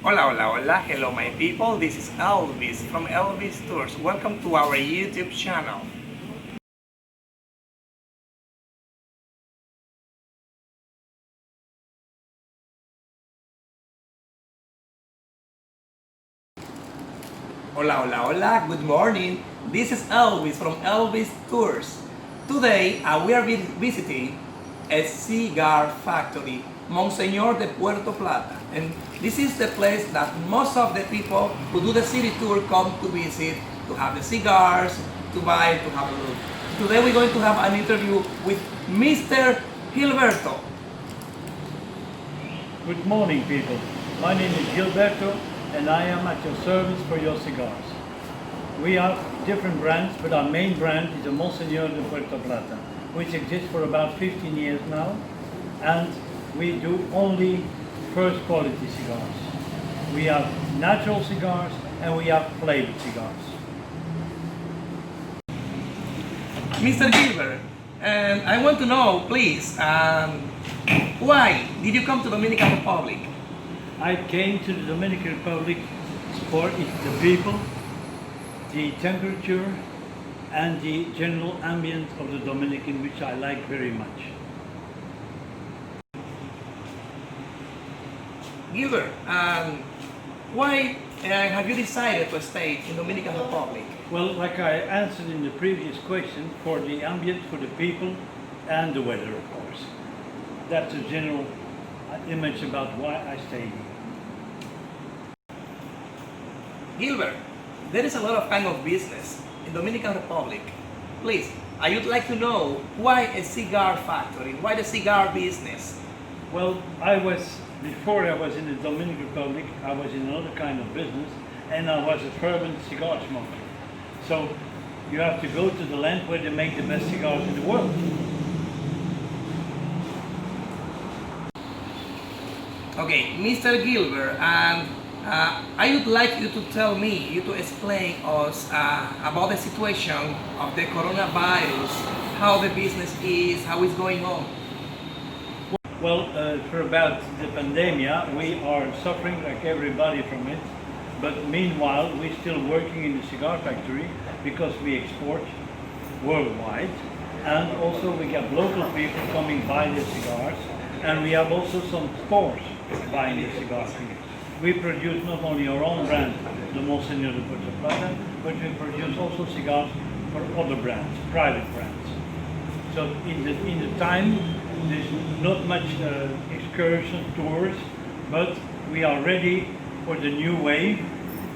Hola, hola, hola, hello my people, this is Elvis from Elvis Tours. Welcome to our YouTube channel. Hola, hola, hola, good morning. This is Elvis from Elvis Tours. Today we are visiting a cigar factory, Monseñor de Puerto Plata. And this is the place that most of the people who do the city tour come to visit, to have the cigars, to buy, to have a look. Today we're going to have an interview with Mr. Gilberto. Good morning, people. My name is Gilberto and I am at your service for your cigars. We have different brands, but our main brand is the Monseñor de Puerto Plata, which exists for about 15 years now, and we do only first quality cigars. We have natural cigars and we have flavored cigars. Mr. Gilbert, and I want to know, please, why did you come to Dominican Republic? I came to the Dominican Republic for the people, the temperature, and the general ambience of the Dominican, which I like very much. Gilbert, why have you decided to stay in Dominican Republic? Well, like I answered in the previous question, for the ambience, for the people, and the weather, of course. That's a general image about why I stay here. Gilbert, there is a lot of kind of business in Dominican Republic. Please, I would like to know why a cigar factory, why the cigar business? Well, before I was in the Dominican Republic, I was in another kind of business, and I was a fervent cigar smoker. So you have to go to the land where they make the best cigars in the world. Okay, Mr. Gilbert, and I would like you to tell me, you to explain us about the situation of the coronavirus, how the business is, how it's going on. Well, for about the pandemic, we are suffering like everybody from it. But meanwhile, we're still working in the cigar factory because we export worldwide. And also we have local people coming buy the cigars. And we have also some stores buying the cigars here. We produce not only our own brand, the Monseñor de Puerto Plata, but we produce also cigars for other brands, private brands. So in the time, there's not much excursion tours, but we are ready for the new wave,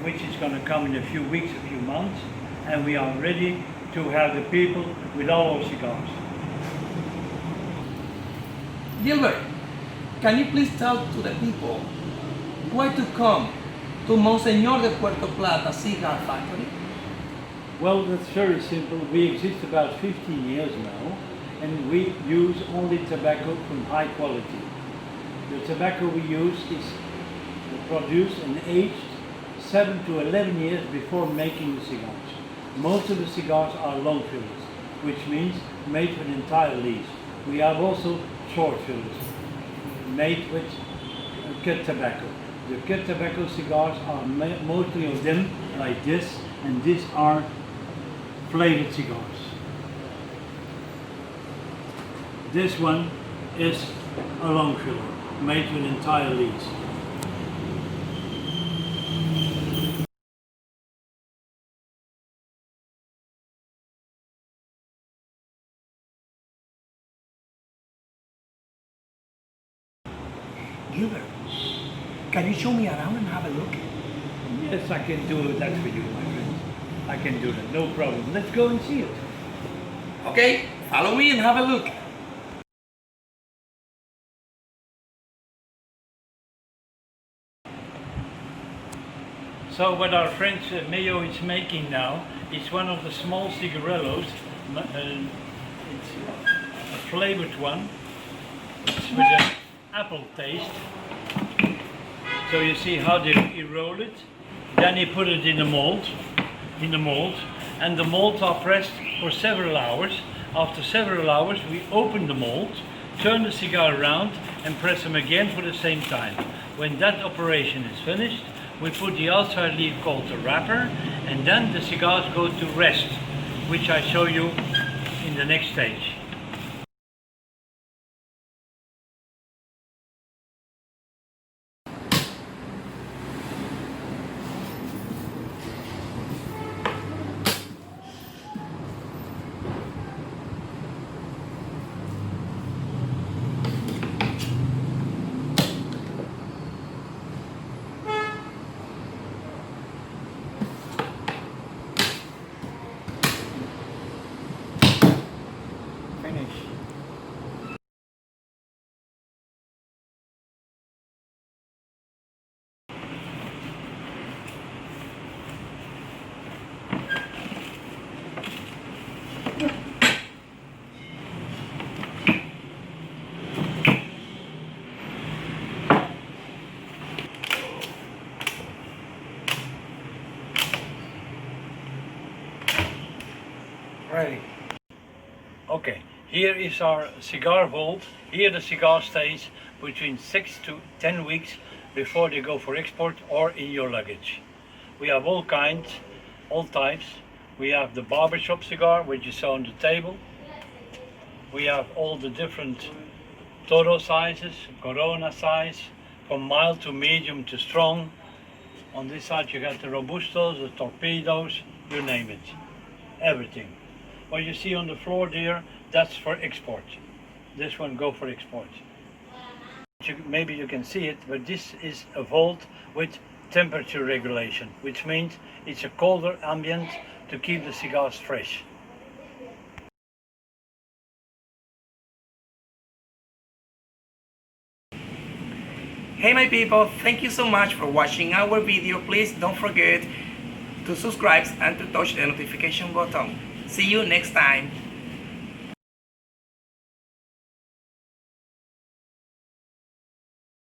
which is going to come in a few weeks, a few months, and we are ready to have the people with all our cigars. Gilbert, can you please tell to the people why to come to Monseñor de Puerto Plata Cigar Factory? Well, that's very simple. We exist about 15 years now, and we use only tobacco from high quality. The tobacco we use is produced and aged 7 to 11 years before making the cigars. Most of the cigars are long fillers, which means made with entire leaves. We have also short fillers, made with cut tobacco. The cut tobacco cigars are mostly of them like this, and these are flavored cigars. This one is a long filler, made with entire leaves. Gilbert, can you show me around and have a look? Yes, I can do that for you, my friend. I can do that, no problem. Let's go and see it. Okay, follow me and have a look. So what our friend Mayo is making now is one of the small cigarillos. It's a flavored one. It's with an apple taste. So you see how he roll it. Then he put it in the mold, and the molds are pressed for several hours. After several hours, we open the mold, turn the cigar around, and press them again for the same time. When that operation is finished, we put the outside leaf called the wrapper, and then the cigars go to rest, which I show you in the next stage. Finish. Ready. Okay, here is our cigar vault. Here the cigar stays between 6 to 10 weeks before they go for export or in your luggage. We have all kinds, all types. We have the barbershop cigar, which you saw on the table. We have all the different Toro sizes, Corona size, from mild to medium to strong. On this side you got the Robustos, the Torpedoes, you name it, everything. What you see on the floor there, that's for export. This one go for export. Maybe you can see it, but this is a vault with temperature regulation, which means it's a colder ambient to keep the cigars fresh. Hey my people, thank you so much for watching our video. Please don't forget to subscribe and to touch the notification button. See you next time.